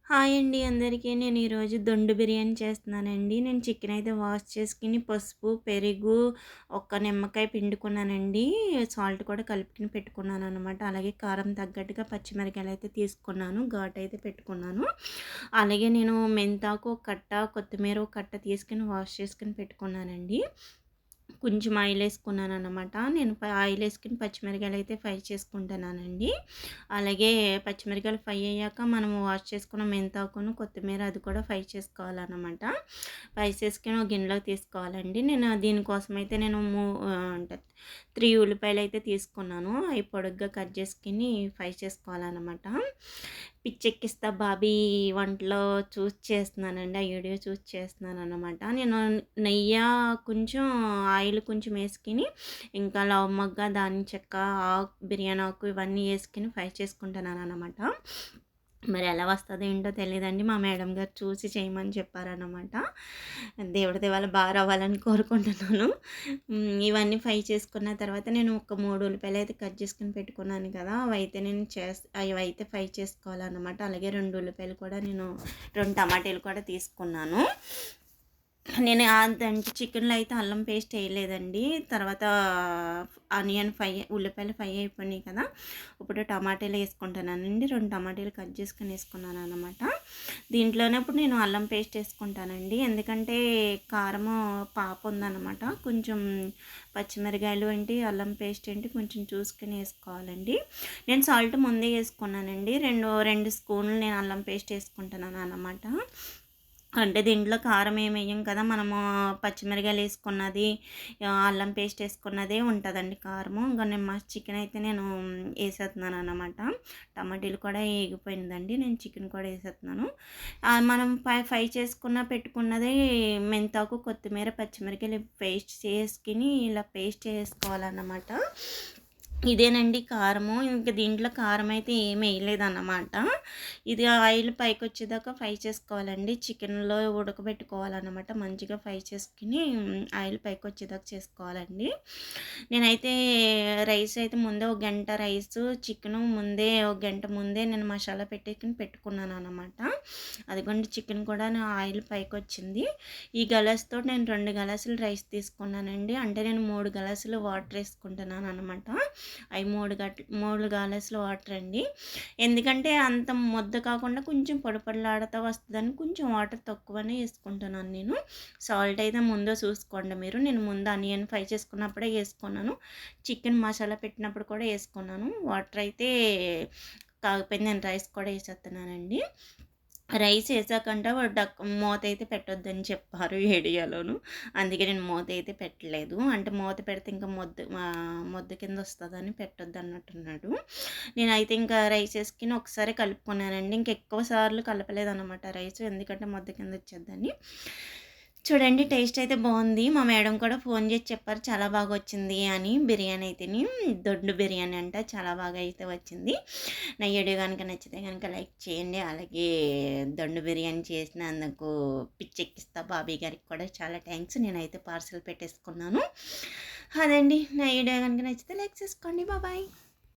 Hi అండి అందరికీ. నేను ఈరోజు దొండు బిర్యానీ చేస్తున్నానండి. నేను చికెన్ అయితే వాష్ చేసుకొని పసుపు, పెరుగు, ఒక్క నిమ్మకాయ పిండుకున్నానండి. సాల్ట్ కూడా కలుపుకొని పెట్టుకున్నాననమాట. అలాగే కారం తగ్గట్టుగా పచ్చిమిరపకాయలు అయితే తీసుకున్నాను. ఘాటు అయితే పెట్టుకున్నాను. అలాగే నేను మెంతాకు ఒక కట్ట, కొత్తిమీర ఒక కట్ట తీసుకొని వాష్ చేసుకొని పెట్టుకున్నానండి. కొంచెం ఆయిల్ వేసుకున్నానన్నమాట. నేను ఆయిల్ వేసుకొని పచ్చిమిరపకాయలు అయితే ఫ్రై చేసుకుంటున్నానండి. అలాగే పచ్చిమిరపకాయలు ఫ్రై అయ్యాక మనము వాష్ చేసుకున్న మెంతాకును, కొత్తిమీర అది కూడా ఫ్రై చేసుకోవాలన్నమాట. ఫ్రై చేసుకొని ఒక గిన్నెలోకి తీసుకోవాలండి. నేను దీనికోసం అయితే నేను అంటే 3 ఉల్లిపాయలు అయితే తీసుకున్నాను. అవి పొడుగ్గా కట్ చేసుకొని ఫ్రై చేసుకోవాలన్నమాట. పిచ్చెక్కిస్తా బాబీ వంటలో చూసి చేస్తున్నానండి. ఆ వీడియో చూసి చేస్తున్నానన్నమాట. నేను నెయ్యి కొంచెం ఆయిల్ కొంచెం వేసుకొని ఇంకా లవంగ, దాల్చిన చెక్క, బిర్యానీ ఆకు ఇవన్నీ వేసుకొని ఫ్రై చేసుకుంటున్నానన్నమాట. మరి ఎలా వస్తుందో ఏంటో తెలీదండి. మా మేడం గారు చూసి చేయమని చెప్పారన్నమాట. దేవుడి దయ బాగా రావాలని కోరుకుంటున్నాను. ఇవన్నీ ఫ్రై చేసుకున్న తర్వాత నేను ఒక 3 ఉల్లిపాయలు అయితే కట్ చేసుకొని పెట్టుకున్నాను కదా! అవైతే ఫ్రై చేసుకోవాలన్నమాట. అలాగే 2 ఉల్లిపాయలు కూడా నేను 2 టమాటాలు కూడా తీసుకున్నాను. నేను దాంట్లో చికెన్లో అయితే అల్లం పేస్ట్ వేయలేదండి. తర్వాత ఉల్లిపాయలు ఫ్రై అయిపోయినాయి కదా! ఇప్పుడు టమాటాలు వేసుకుంటానండి. 2 టమాటాలు కట్ చేసుకొని వేసుకున్నాను అనమాట. దీంట్లోనే ఇప్పుడు నేను అల్లం పేస్ట్ వేసుకుంటానండి. ఎందుకంటే కారము పాప ఉందన్నమాట. కొంచెం పచ్చిమిరకాయలు ఏంటి, అల్లం పేస్ట్ ఏంటి కొంచెం చూసుకొని వేసుకోవాలండి. నేను సాల్ట్ ముందే వేసుకున్నానండి. 2 స్పూన్లు నేను అల్లం పేస్ట్ వేసుకుంటున్నాను అన్నమాట. అంటే దీంట్లో కారం ఏమి వేయం కదా, మనము పచ్చిమిరకాయలు వేసుకున్నది, అల్లం పేస్ట్ వేసుకున్నదే ఉంటుందండి కారము. ఇంకా నేను చికెన్ అయితే నేను వేసేస్తున్నాను అన్నమాట. టమాటీలు కూడా వేగిపోయిందండి. నేను చికెన్ కూడా వేసేస్తున్నాను. మనం ఫ్రై పెట్టుకున్నది మెంతాకు, కొత్తిమీర, పచ్చిమిరకాయలు పేస్ట్ చేసుకుని ఇలా పేస్ట్ చేసుకోవాలన్నమాట. ఇదేనండి కారము. ఇంక దీంట్లో కారం అయితే ఏమి వేయలేదన్నమాట. ఇది ఆయిల్ పైకి వచ్చేదాకా ఫ్రై చేసుకోవాలండి. చికెన్లో ఉడకబెట్టుకోవాలన్నమాట. మంచిగా ఫ్రై చేసుకుని ఆయిల్ పైకి వచ్చేదాకా చేసుకోవాలండి. నేనైతే రైస్ అయితే ముందే ఒక గంట చికెను ముందే ఒక గంట ముందే నేను మసాలా పెట్టుకున్నాను అన్నమాట. అదిగోండి చికెన్ కూడా ఆయిల్ పైకి వచ్చింది. ఈ గలాస్తో నేను 2 గలాసులు రైస్ తీసుకున్నానండి. అంటే నేను 3 గలాసులు వాటర్ వేసుకుంటున్నాను అనమాట. అవి 3 గ్లాసులు వాటర్ అండి. ఎందుకంటే అంత ముద్ద కాకుండా కొంచెం పొడిలాడుతూ వస్తుందని కొంచెం వాటర్ తక్కువనే వేసుకుంటున్నాను నేను. సాల్ట్ అయితే ముందే చూసుకోండి మీరు. నేను ముందు ఆనియన్ ఫ్రై చేసుకున్నప్పుడే వేసుకున్నాను. చికెన్ మసాలా పెట్టినప్పుడు కూడా వేసుకున్నాను. వాటర్ అయితే కాకపోయింది. నేను రైస్ కూడా వేసేస్తున్నానండి. రైస్ వేసాకంట మూత అయితే పెట్టొద్దని చెప్పారు వీడియోలోను. అందుకే నేను మూత అయితే పెట్టలేదు. అంటే మూత పెడితే ఇంకా మొద్దు కింద వస్తుందని పెట్టొద్దు అన్నట్టున్నాడు. నేనైతే ఇంకా రైస్ వేసుకుని ఒకసారి కలుపుకున్నానండి. ఇంకెక్కువ సార్లు కలపలేదన్నమాట రైస్, ఎందుకంటే మొద్దు కింద వచ్చేద్దని. చూడండి టేస్ట్ అయితే బాగుంది. మా మేడం కూడా ఫోన్ చేసి చెప్పారు చాలా బాగా వచ్చింది అని. బిర్యానీ అయితేని దొడ్డు బిర్యానీ అంట, చాలా బాగా అయితే వచ్చింది. నా వీడియో కనుక నచ్చితే కనుక లైక్ చేయండి. అలాగే దొండు బిర్యానీ చేసినందుకు పిచ్చెక్కిస్తా బాబీ గారికి కూడా చాలా థ్యాంక్స్. నేనైతే పార్సల్ పెట్టేసుకున్నాను. అదండి, నా వీడియో కనుక నచ్చితే లైక్ చేసుకోండి. బాయ్.